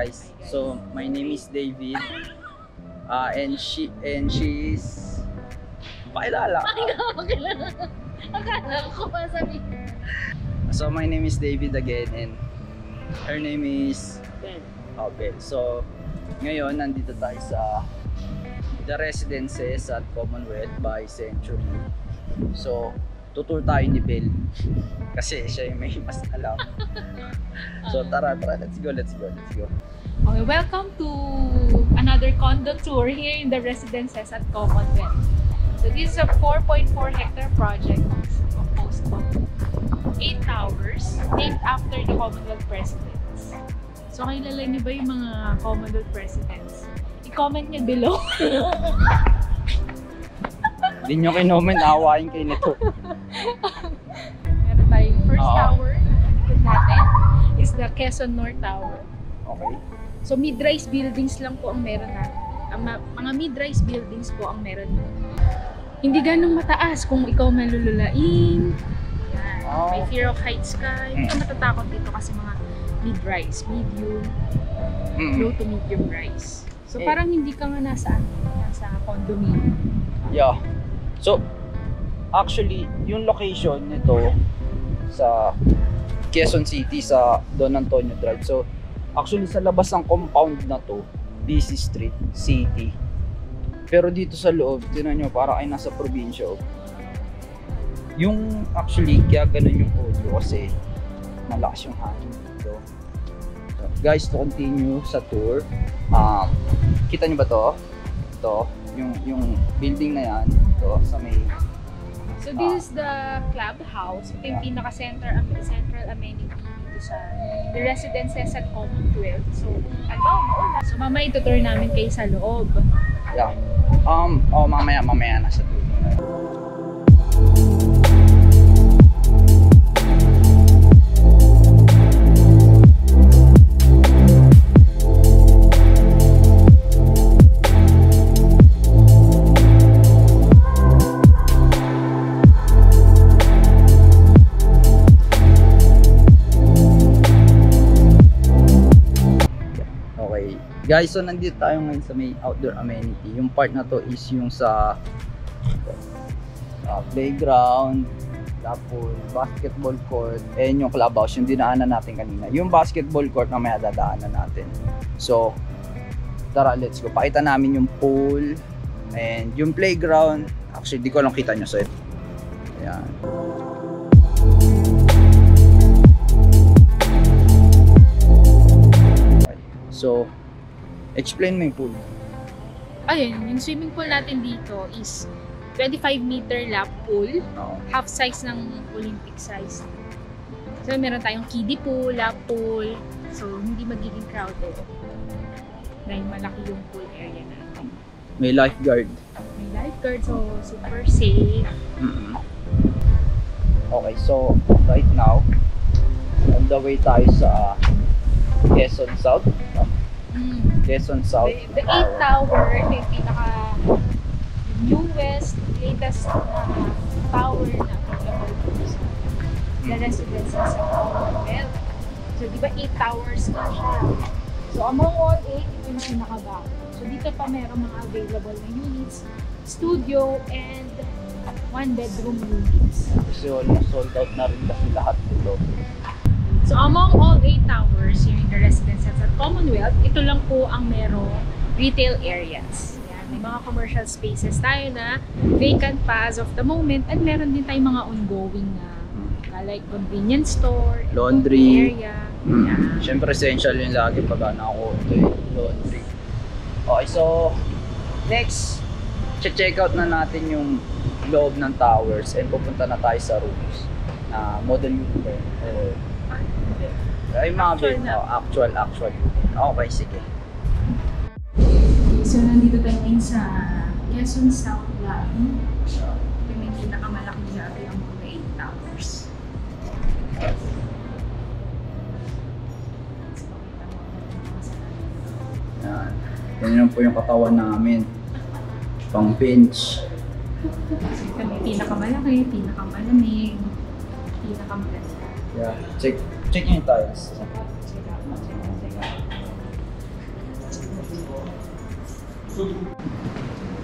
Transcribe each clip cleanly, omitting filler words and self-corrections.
guys. So my name is David. And she is pakilala. Akala ko pa sabihin. So my name is David again and her name is Ben. Belle. So ngayon nandito tayo sa The Residences at Commonwealth by Century. So tutur tayo ni Belle kasi siya yung may mas alam. So tara, let's go. Okay, welcome to another condo tour here in the Residences at Commonwealth. So this is a 4.4 hectare project composed of 8 towers named after the Commonwealth Presidents. So kilala niyo ba yung mga Commonwealth Presidents? I-comment niyo below. Hindi nyo kinoment, awain kayo nito. Meron tayong first tower na likod natin is the Quezon North Tower. Okay. So mid-rise buildings lang po ang meron natin. Mga mid-rise buildings po ang meron. Hindi ganong mataas kung ikaw malululain. Yan. May fear of heights ka. Hindi ka matatakot dito kasi mga mid-rise, medium, low to medium rise. So parang hindi ka nga nasa condominium. Yeah. So actually, yung location nito sa Quezon City sa Don Antonio Drive. So actually sa labas ng compound na to, busy street, city. Pero dito sa loob, tinan nyo, parang ay nasa probinsya. Yung actually, kaya ganun yung audio kasi malakas yung hangin dito. So, guys, to continue sa tour, kita nyo ba to? Ito, yung building na yan, ito, sa may... So this is the clubhouse. Ito yung pinaka-central amenity dito sa the Residences at Commonwealth. So, maulan. So mamaya itutour namin kayo sa loob. Yeah. Mamaya na sa dulo. Guys, so nandito tayo ngayon sa may outdoor amenity. Yung part na to is yung sa playground, tapos basketball court, and yung clubhouse, yung dinaanan natin kanina. Yung basketball court na may dadaanan natin. So, tara, let's go. Pakita namin yung pool and yung playground. Actually, di ko lang kita nyo. So, ayan. Okay. So, explain mo yung pool. Ayun, yung swimming pool natin dito is 25-meter lap pool. Half size ng Olympic size. So meron tayong kiddie pool, lap pool. So hindi magiging crowded. Dahil malaki yung pool area natin. May lifeguard. May lifeguard, so super safe. Okay, so right now, on the way tayo sa Quezon South. Quezon South. The 8 tower, ito yung pinaka-newest, latest na tower na available sa The Residences sa Commonwealth. So, di ba 8 towers na siya? So, among all 8, ito yung pinaka-bago. So, dito pa meron mga available na units, studio, and 1-bedroom units. Kasi almost sold out na rin kasi lahat dito. So among all 8 towers here in the Residences at Commonwealth, ito lang po ang merong retail areas. Yan, may mga commercial spaces tayo na vacant pa as of the moment at meron din tayong mga ongoing na like convenience store, laundry area. Siyempre essential yung lagi pag ako laundry. Okay, so next, check out na natin yung loob ng towers and pupunta na tayo sa rooms na model unit. Ay mga actual. Okay, sige. So nandito tayo ngayon sa Quezon South Line. Ito may pinakamalaki dati ang mga 8 towers. Yan. Ganyan po yung katawan namin. Pang bench. Ito may pinakamalaki, pinakamalamig, pinakamaganda. Yeah. Check nyo yung tiles.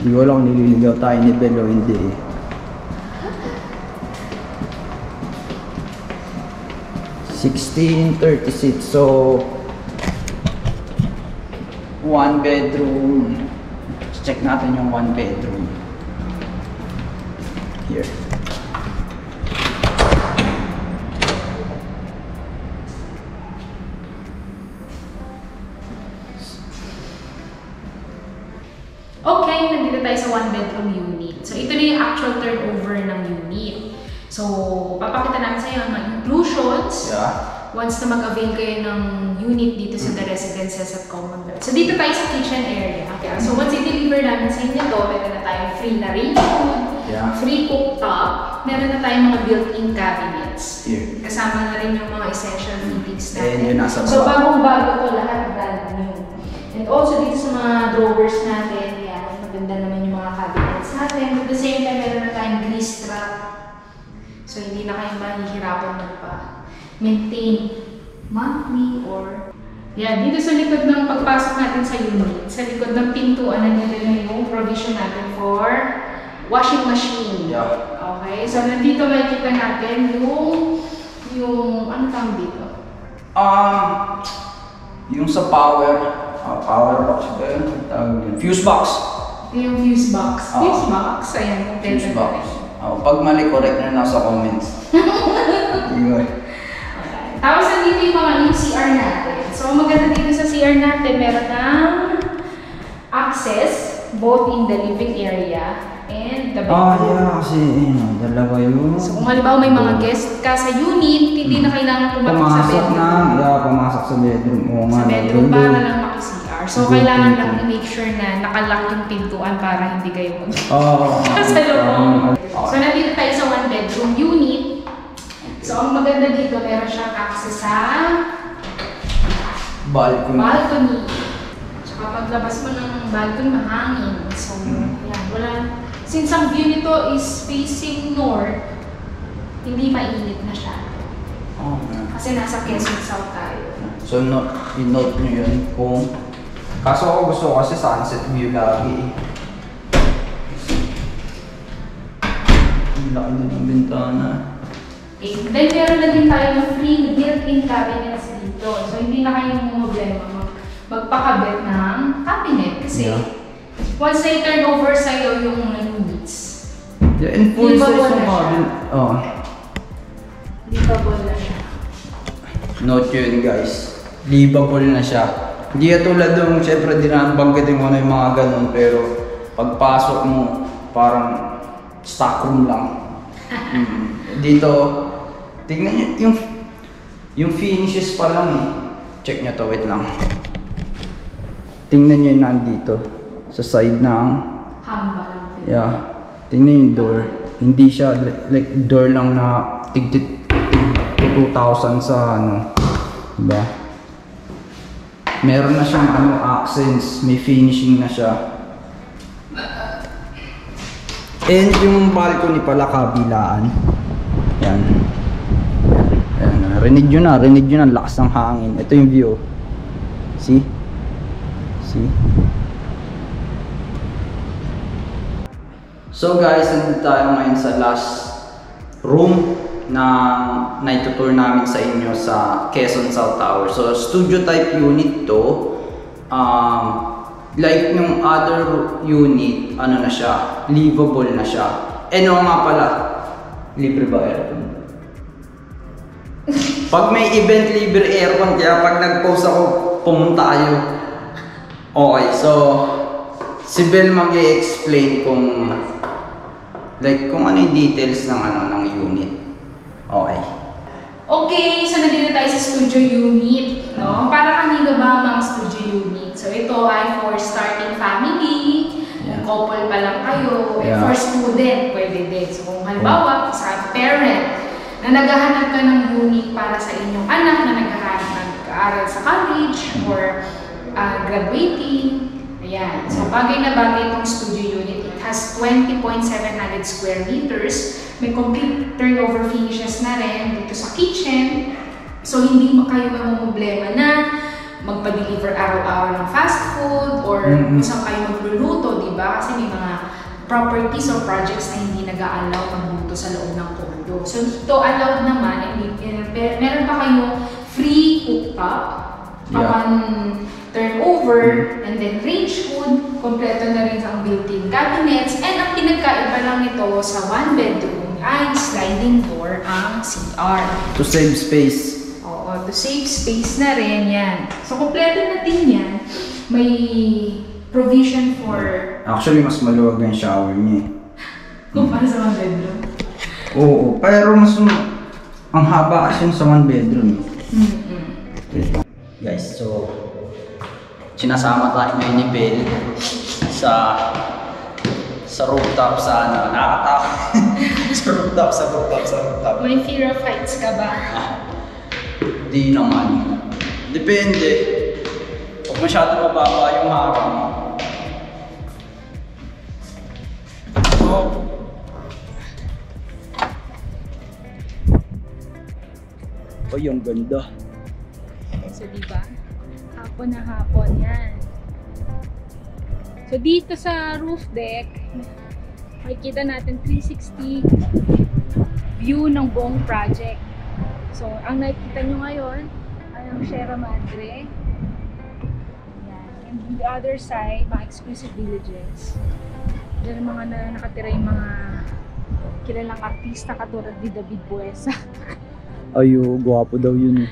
Hindi ko lang nililigaw tayo ni Bel o hindi eh. $16.36, so 1 bedroom. Check natin yung 1 bedroom. Here. Okay, nandito tayo sa 1-bedroom unit. So, ito na yung actual turnover ng unit. So, papakita namin sa iyo ang mga inclusions. Yeah. Once na mag-avail kayo ng unit dito sa The Residences at Commonwealth. So, dito tayo sa kitchen area. Okay. So, once i-deliver namin sa inyo to, meron na tayong free na range food, free cooktop, meron na tayong mga built-in cabinets. Here. Kasama na rin yung mga essential fittings natin. And yun nasa So, bagong-bago to lahat brand new. And also dito sa mga drawers natin, yan, maganda naman yung mga cabinets natin. At the same time, meron na tayong grease trap. So, hindi na kayo mahihirapan magpa-maintain monthly or... Yan, dito sa likod ng pagpasok natin sa unit, sa likod ng pintuan, nandito na yung provision natin for washing machine. Yeah. Okay, so nandito makikita natin yung ano tawag dito? Yung sa power box ba yun? Fuse box. Yung fuse box. Fuse box, ayan. Fuse box. Pag mali, correct na nasa comments. Tapos nandito yung mga CR natin. So, ang maganda dito sa CR natin, meron ng access both in the living area and the bedroom. Yeah, kasi dalawa yun. So, kung halimbawa may mga guest ka sa unit, hindi na kailangan pumasok sa bedroom. Pumasok sa bedroom. Sa bedroom para lang maki-CR. So, kailangan lang i-make sure na nakalock yung pintuan para hindi kayo mag-salubong. So, nandito tayo sa 1-bedroom unit. So, ang maganda dito, meron siyang access sa balcony. Tsaka paglabas mo ng balcony, mahangin. So, yan, wala. Since ang view nito is facing north, hindi mainit na siya. Kasi nasa Quezon South tayo. So, i-note nyo yun kung... Kaso ako gusto ko kasi sunset view lagi. Ang laki na ng bintana. Okay. Then, meron na din tayo ng free built-in cabinets dito. So, hindi na kayo problema magpakabit ng cabinet. Kasi, once na i-turn over sa'yo yung units, yeah, and full size yung cabinet. Livable na siya. Note yun guys. Livable na siya. Hindi tulad yung, syempre di na banggitin ko na yung mga ganun, pero pagpasok mo, parang stock room lang. Dito, tignan nyo, yung finishes pa lang eh. Check nyo to, wait lang. Tingnan nyo yung nandito, sa side ng... Hamba. Yeah. Tingnan yung door. Hindi siya, like door lang na tig 2,000 sa ano. Diba? Meron na siyang accents, may finishing na siya. And yung balcony pala kabilaan. Yan. Yan. Rinig nyo na, lakas ng hangin. Ito yung view. See? So guys, nandito tayo ngayon sa last room na naitutour namin sa inyo sa Quezon South Tower. So studio type unit to. Like nung other unit, ano na siya, livable na siya. Nga pala, libre ba aircon? Pag may event, libre aircon. Kaya pag nag-post ako, pumunta kayo. Okay, so si Bel mag-i-explain kung ano yung details ng unit. Okay. Okay, so nandito tayo sa studio unit, no? Para kanino ba ang mga studio unit? So ito ay for starting family, kung couple pa lang kayo, and for student, pwede din. So kung halimbawa, sa parent, na naghahanap ka ng unit para sa inyong anak na nag-aaral sa college or graduating, ayan. So bagay na bagay itong studio unit. It has 20.700 square meters. May complete turnover finishes na rin dito sa kitchen. So, hindi mo kayo mamumblema na magpa-deliver araw-araw ng fast food or kung saan kayo magluluto, di ba? Kasi may mga properties or projects na hindi nag-a-allow magluto sa loob ng condo. So dito allowed naman, meron pa kayong free cooktop upon turnover, and then range food, kompleto na rin ang built-in cabinets, and ang pinagkaiba lang nito sa one bedroom ay sliding door ang CR. To save space. Oo, to save space na rin yan. So kompleto na din yan. May provision for... Actually, mas maluwag na yung shower niya eh. Kumpara sa one bedroom. Oo, pero mas ang haba kasi yung sa one bedroom. Guys, so sinasama tayo ngayon ni Bel sa rooftop sa ano, nakakatakot. sa rooftop. May fear of heights ka ba? Di naman. Depende. Pag masyado mababa yung harang. Oh. Ay, ang ganda. So, diba? Hapon na hapon yan. So, dito sa roof deck, makikita natin 360 view ng buong project. So, ang nakikita nyo ngayon ay ang Sierra Madre. Yan. And on the other side, mga exclusive villages. Diyan ang mga nakatira yung mga kilalang artista katulad ni David Buesa. Ayo, gwapo daw yun eh.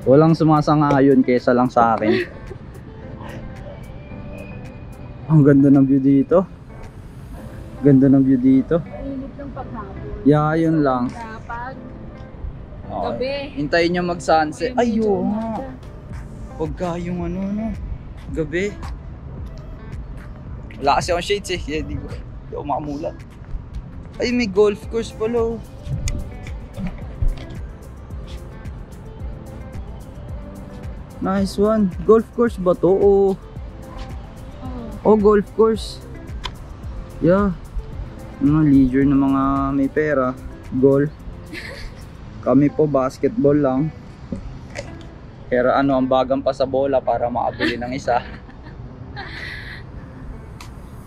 Walang sumasang-ayon kaysa lang sa akin. Ang ganda ng view dito. Ganda ng view dito. Mainit ng paghapon. Yeah, yun lang. Kapag Okay. gabi. Hintayin nyo mag-sunset. medyo Ayun nga. umaga. Pagka yung ano, no, gabi. Wala kasi akong shades eh. Kaya di ako makamulat. Ay, may golf course pala. Oh. Nice one. Golf course ba to? O golf course. Yeah. Ano, leisure ng mga may pera. Golf. Kami po basketball lang. Pero ano, ang bagang pa sa bola para makabili ng isa.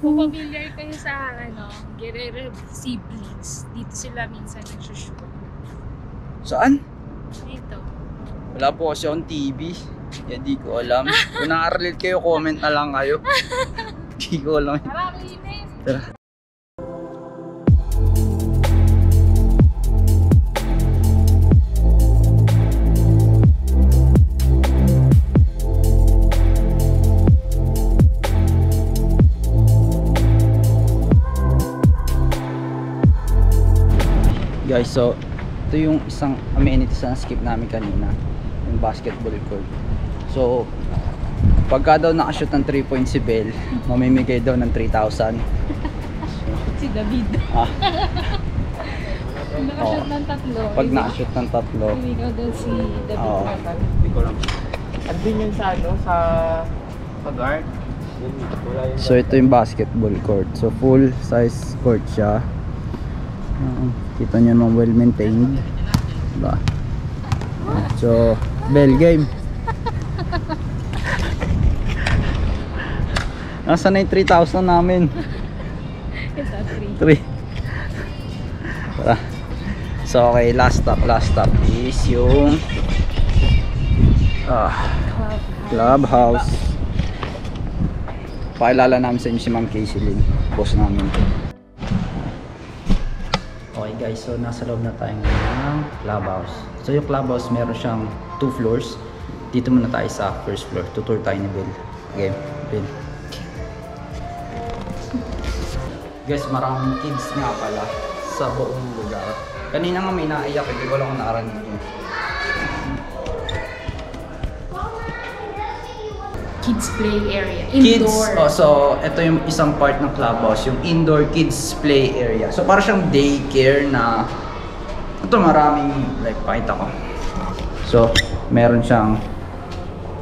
Kung familiar kayo sa Guerrero siblings, dito sila minsan nagsushoot. Saan? Dito. Wala po kasi akong TV. Hindi ko alam. Kung nakaka-relate kayo, comment na lang kayo. Hindi ko alam. Nakakainis! Tara. Guys, so ito yung isang amenities na skip namin kanina, yung basketball court. So pagka daw nakashoot ng 3 points si Bel, mamimigay daw ng 3,000. Si David. Nakashoot ng tatlo. Pag nakashoot ng tatlo. Ikaw daw si David. Oo. Hindi ko lang. At din yun sa ano, sa pag-art. So ito yung basketball court. So full size court siya. Kita nyo naman well maintained. Diba? So Bel, game. Nasaan na yung 3,000 namin? Ito, 3. Tara. So okay, last stop is yung clubhouse. Pakilala namin sa inyo si Ma'am Casey Lynn, boss namin. Okay guys, so nasa loob na tayo ng clubhouse. So yung clubhouse meron siyang 2 floors. Dito muna tayo sa first floor. Tutur tayo ni Bel. Okay, Bel. Guys, maraming kids nga pala sa buong lugar. Kanina nga may naiyak, hindi ko lang nakaranig yun. Kids play area. Indoor. Kids, so ito yung isang part ng clubhouse, yung indoor kids play area. So para siyang daycare na ito maraming, like pakita ko. So meron siyang,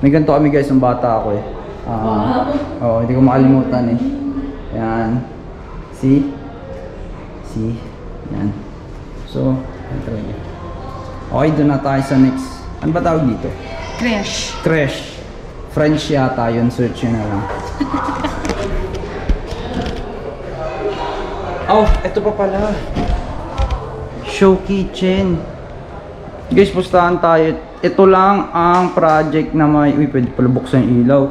may ganito kami guys ng bata ako eh. Oh, hindi ko makalimutan eh. Yan. See? Yan. So, okay, doon na tayo sa next. Ano ba tawag dito? Crash. Crash. French yata yun, search yun na lang. Oh, ito pa pala. Show kitchen. Guys, pustahan tayo. Ito lang ang project na may... Uy, pwede pala buksan yung ilaw.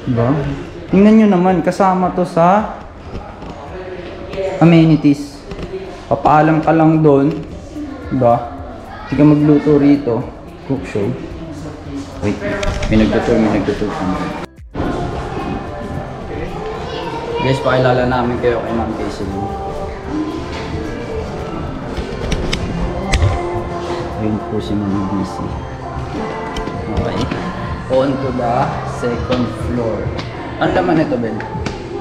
Diba? Tingnan nyo naman, kasama to sa amenities. Papaalam ka lang doon. Diba? Hindi ka magluto rito. Cook show. Wait, may nagtutur. Guys, pakilala namin kayo kay Ma'am Casey. Ayun po si Ma'am Casey. Okay. On to the second floor. Ano laman ito, Ben?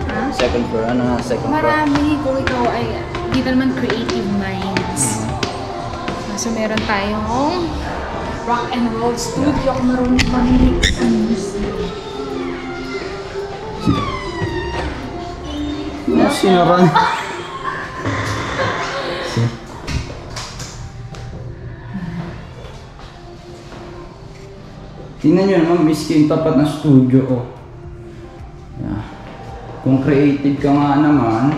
Ha? Second floor. Ano nga second floor? Marami kung ikaw ay dito naman creative minds. So meron tayong rock and roll studio kung marunong pamilig sa music. Sinaran. Tingnan nyo naman, miski yung tapat na studio. Oh. Yeah. Kung creative ka nga naman,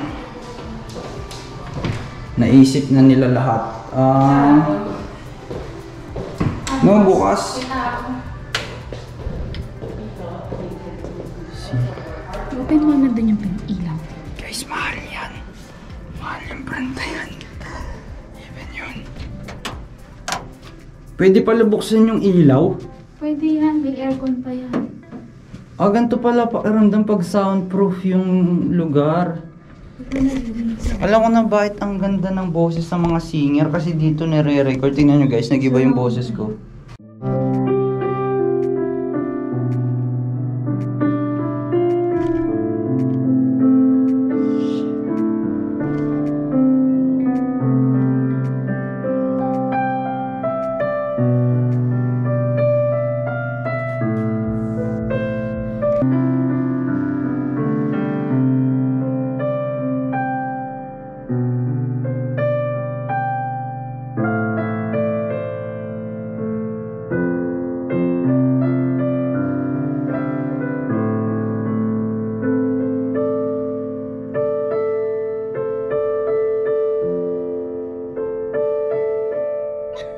naisip na nila lahat. No, bukas. Open mo na dun yung ilaw. Guys, mahal yan. Mahal yung branda yan. Even yun. Pwede pala buksan yung ilaw. Pwede yan, may aircon pa yan. Ah, ganito pala pakiramdam pag soundproof yung lugar. Alam ko na bakit ang ganda ng boses ng mga singer kasi dito nire-record. Tingnan nyo guys, nag-iba yung boses ko.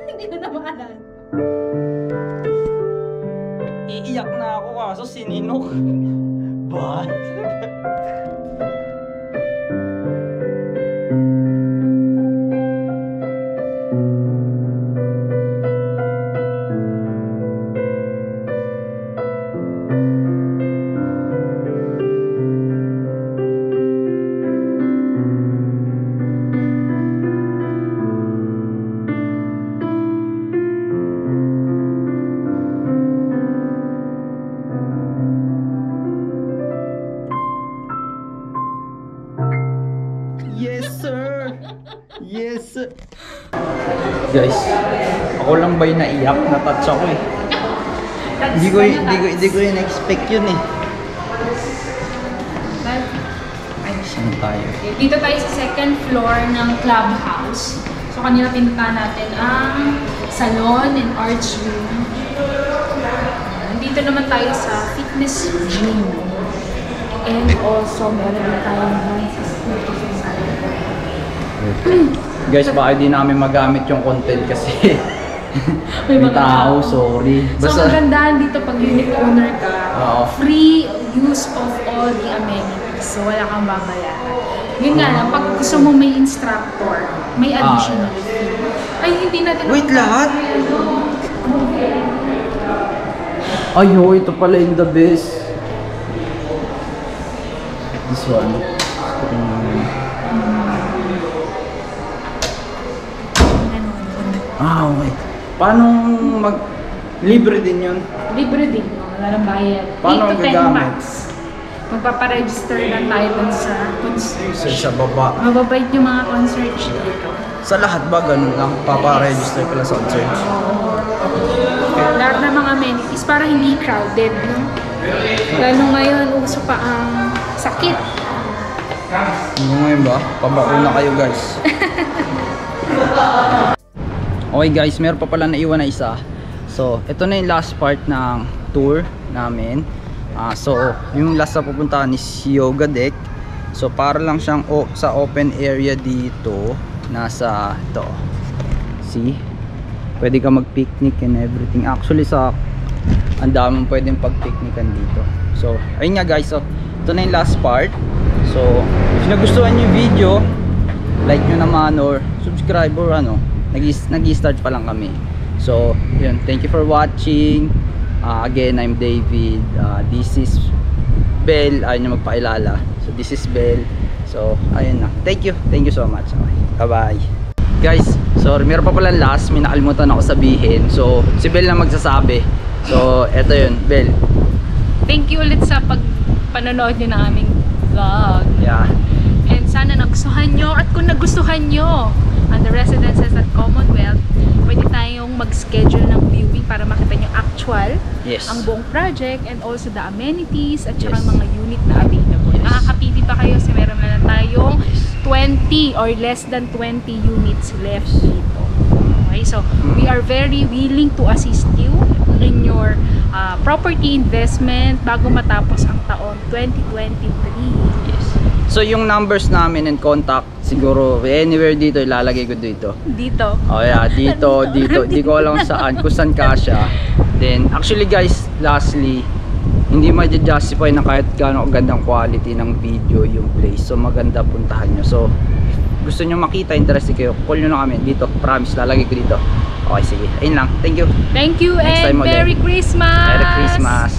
Hindi ko na maalala. Iiyak na ako kaso sininok. Ba? Yes, sir! Yes, sir! Guys, ako lang ba yung naiyak? Na-touch ako eh. Hindi ko yung expect yun eh. Saan tayo? Dito tayo sa second floor ng clubhouse. So kanina pinuntahan natin ang salon and arts room. Dito naman tayo sa fitness gym. And also meron din tayong dances dito sa side. Guys, baka di namin magamit yung content kasi may tao, sorry. So magandaan dito pag unit owner ka, free use of all the amenities. So wala kang babayaran. Yun nga lang, pag gusto mo may instructor, may additional fee. Ay, hindi natin... Wait, lahat? Ayo, ito pala yung the best. This one. Ah, okay. Paano libre din yun? Libre din, wala nang bayad. Paano 8 to 10 gagamit? bucks. Magpaparegister lang tayo dun sa concert. Sa baba. Mababait yung mga concert dito. Sa lahat ba ganun lang? Papa-register ka lang sa concert? Lahat ng mga amenities para hindi crowded. No? Lalo ngayon, uso pa ang sakit. Ano ngayon ba? Pabakuna kayo guys. Okay guys, meron pa pala naiwan na isa. So, ito na yung last part ng tour namin. So, yung last na pupuntahan is yoga deck. So, para lang siyang sa open area dito. Nasa ito. See? Pwede ka mag-picnic and everything. Actually, ang daming pwedeng pag-picnican dito. So, ayun nga guys. So, ito na yung last part. So, if nagustuhan nyo yung video, like nyo naman or subscribe or ano, nag-start pa lang kami. So, yun. Thank you for watching. Again, I'm David. This is Bell. Ayun yung magpakilala. So, this is Bell. So, ayun na. Thank you. Thank you so much. Okay. Bye-bye. Guys, sorry. Meron pa pala last. May nakalimutan ako sabihin. So, si Bell na magsasabi. So, eto yun. Bell. Thank you ulit sa panonood nyo ng aming vlog. Yeah. And sana nagustuhan nyo. At kung nagustuhan nyo ang The Residences at Commonwealth, pwede tayong mag-schedule ng viewing para makita nyo actual Yes. ang buong project and also the amenities at saka Yes. mga unit na available. Yes. Nakakapili pa kayo kasi meron na tayong 20 or less than 20 units left dito. Okay, so we are very willing to assist you in your property investment bago matapos ang taon 2023. Yes. So, yung numbers namin and contact, siguro anywhere dito, ilalagay ko dito. Dito. Oh yeah, dito. Di ko alam saan, kung saan kasya. Then, actually guys, lastly, hindi ma-justify na kahit gaano gandang quality ng video yung place. So, maganda puntahan nyo. So, if gusto nyo makita, interested kayo, call nyo na kami dito. Promise, lalagay ko dito. Okay, sige. Ayun lang. Thank you. Thank you Next and time ulit. Merry Christmas! Merry Christmas.